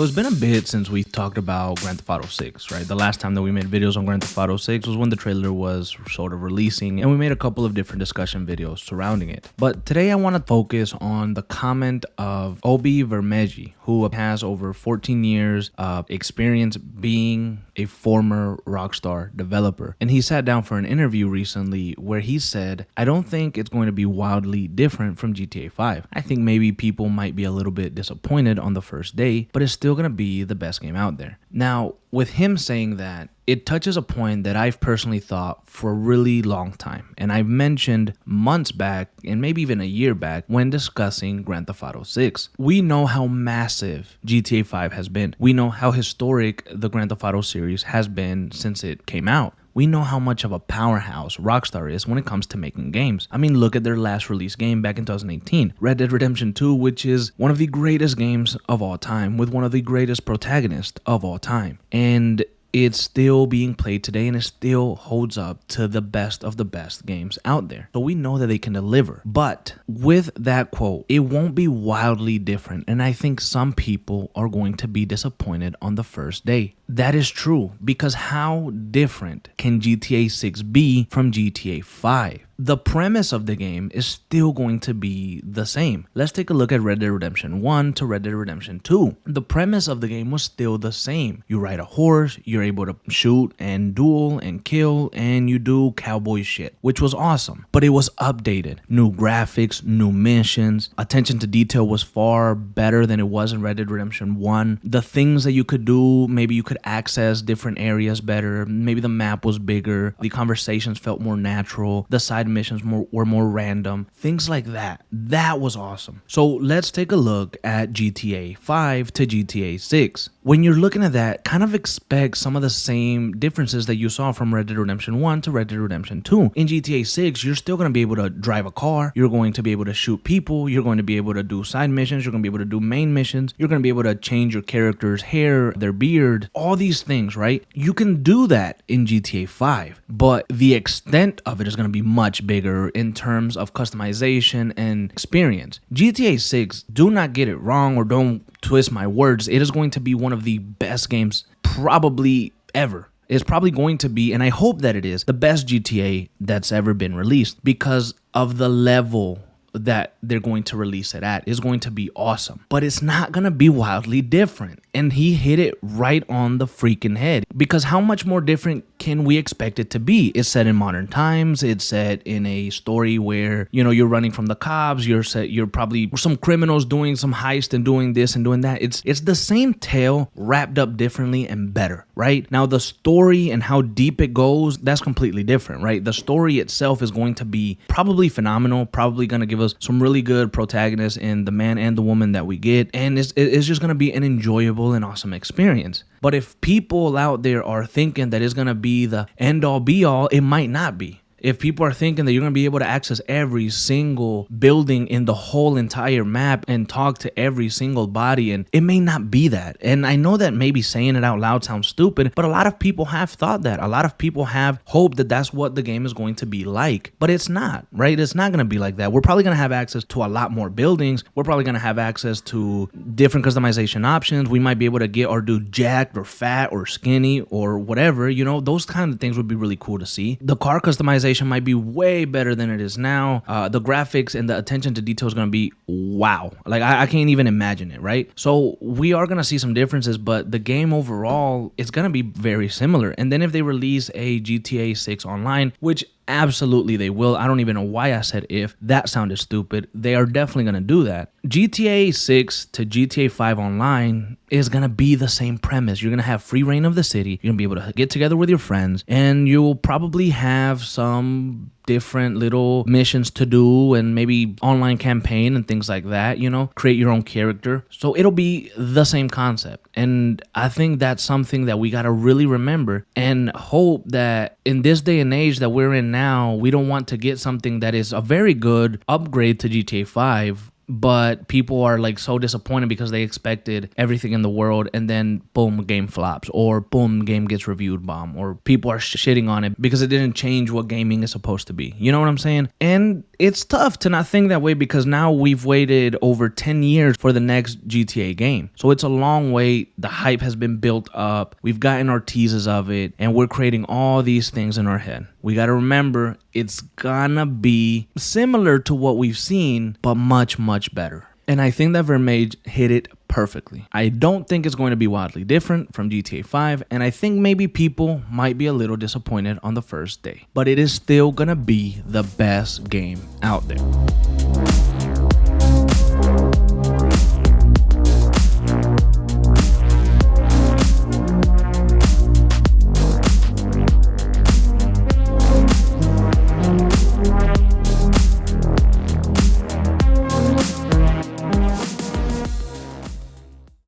So it's been a bit since we talked about Grand Theft Auto 6, right? The last time that we made videos on Grand Theft Auto 6 was when the trailer was sort of releasing, and we made a couple of different discussion videos surrounding it. But today I want to focus on the comment of Obi Vermeji, who has over 14 years of experience being a former Rockstar developer. And he sat down for an interview recently where he said, I don't think it's going to be wildly different from GTA 5. I think maybe people might be a little bit disappointed on the first day, but it's still going to be the best game out there. Now, with him saying that, it touches a point that I've personally thought for a really long time. And I've mentioned months back and maybe even a year back when discussing Grand Theft Auto 6. We know how massive GTA 5 has been. We know how historic the Grand Theft Auto series has been since it came out. We know how much of a powerhouse Rockstar is when it comes to making games. I mean, look at their last release game back in 2018, Red Dead Redemption 2, which is one of the greatest games of all time with one of the greatest protagonists of all time. And it's still being played today and it still holds up to the best of the best games out there. So we know that they can deliver. But with that quote, it won't be wildly different. And I think some people are going to be disappointed on the first day. That is true, because how different can GTA 6 be from GTA 5? The premise of the game is still going to be the same. Let's take a look at Red Dead Redemption 1 to Red Dead Redemption 2. The premise of the game was still the same. You ride a horse, you're able to shoot and duel and kill, and you do cowboy shit, which was awesome. But it was updated. New graphics, new missions. Attention to detail was far better than it was in Red Dead Redemption 1. The things that you could do, maybe you could access different areas better. Maybe the map was bigger. The conversations felt more natural. The side missions were more random. Things like that. That was awesome. So let's take a look at GTA 5 to GTA 6. When you're looking at that, kind of expect some of the same differences that you saw from Red Dead Redemption 1 to Red Dead Redemption 2. In GTA 6, you're still going to be able to drive a car. You're going to be able to shoot people. You're going to be able to do side missions. You're going to be able to do main missions. You're going to be able to change your character's hair, their beard, all these things, right? You can do that in GTA 5, but the extent of it is going to be much bigger in terms of customization and experience. GTA 6, do not get it wrong or don't twist my words. It is going to be one of the best games probably ever. It's probably going to be, and I hope that it is, the best GTA that's ever been released because of the level that they're going to release it at. Is going to be awesome, but it's not going to be wildly different. And he hit it right on the freaking head, because how much more different can we expect it to be? It's set in modern times. It's set in a story where, you know, you're running from the cops. You're probably some criminals doing some heist and doing this and doing that. It's the same tale wrapped up differently and better, right? Now the story and how deep it goes, that's completely different, right? The story itself is going to be probably phenomenal, probably going to give us some really good protagonists in the man and the woman that we get, and it's just going to be an enjoyable and awesome experience. But if people out there are thinking that it's going to be the end all be all, it might not be. If people are thinking that you're going to be able to access every single building in the whole entire map and talk to every single body, and it may not be that. And I know that maybe saying it out loud sounds stupid, but a lot of people have thought that. A lot of people have hoped that that's what the game is going to be like, but it's not, right? It's not going to be like that. We're probably going to have access to a lot more buildings. We're probably going to have access to different customization options. We might be able to get or do jacked or fat or skinny or whatever, you know, those kind of things would be really cool to see. The car customization might be way better than it is now. The graphics and the attention to detail is going to be wow. Like I can't even imagine it, right? So we are going to see some differences, but the game overall, it's going to be very similar. And then if they release a GTA 6 online, which absolutely they will. I don't even know why I said if. That sounded stupid. They are definitely going to do that. GTA 6 to GTA 5 online is going to be the same premise. You're going to have free reign of the city. You're going to be able to get together with your friends, and you'll probably have some different little missions to do and maybe online campaign and things like that, you know, create your own character. So it'll be the same concept. And I think that's something that we got to really remember and hope that in this day and age that we're in now, we don't want to get something that is a very good upgrade to GTA 5 but people are like so disappointed because they expected everything in the world, and then boom, game flops, or boom, game gets reviewed bomb, or people are shitting on it because it didn't change what gaming is supposed to be. You know what I'm saying? And it's tough to not think that way because now we've waited over 10 years for the next GTA game. So it's a long wait. The hype has been built up. We've gotten our teases of it, and we're creating all these things in our head. We got to remember it's gonna be similar to what we've seen, but much, much better. And I think that Vermeil hit it perfectly. I don't think it's going to be wildly different from GTA 5, and I think maybe people might be a little disappointed on the first day. But it is still gonna be the best game out there.